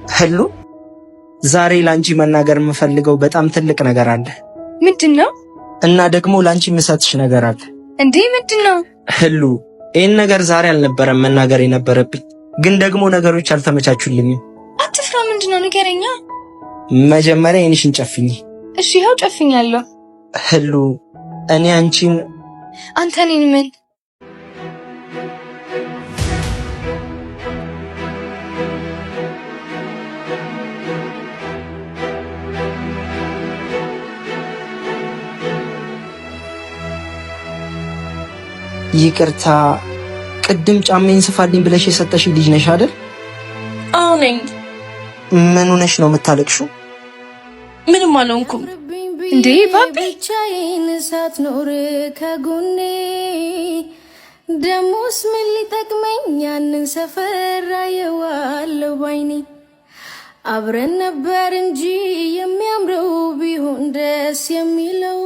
ህሉ ዛሬ ላንቺ መናገር የምፈልገው በጣም ትልቅ ነገር አለ። ምንድነው? እና ደግሞ ላንቺ የምሰጥሽ ነገር አለ። እንዴ ምንድነው? ህሉ ይሄን ነገር ዛሬ አልነበረም መናገር የነበረብኝ፣ ግን ደግሞ ነገሮች አልተመቻቹልኝም። አትፍራ፣ ምንድነው ንገረኛ። መጀመሪያ ዓይንሽን ጨፍኝ። እሺ ይኸው ጨፍኛለሁ። ህሉ እኔ አንቺን አንተ እኔን ምን? ይቅርታ፣ ቅድም ጫሜን ስፋልኝ ብለሽ የሰጠሽ ልጅ ነሽ አይደል? አዎ ነኝ። ምን ሆነሽ ነው የምታለቅሽው? ምንም አልሆንኩም። እንዴ ባቢ ብቻዬን ሳትኖር ከጎኔ ደሞስ ምን ሊጠቅመኝ ያንን ሰፈር አየዋለሁ ባይኔ። አብረን ነበር እንጂ የሚያምረው ቢሆን ደስ የሚለው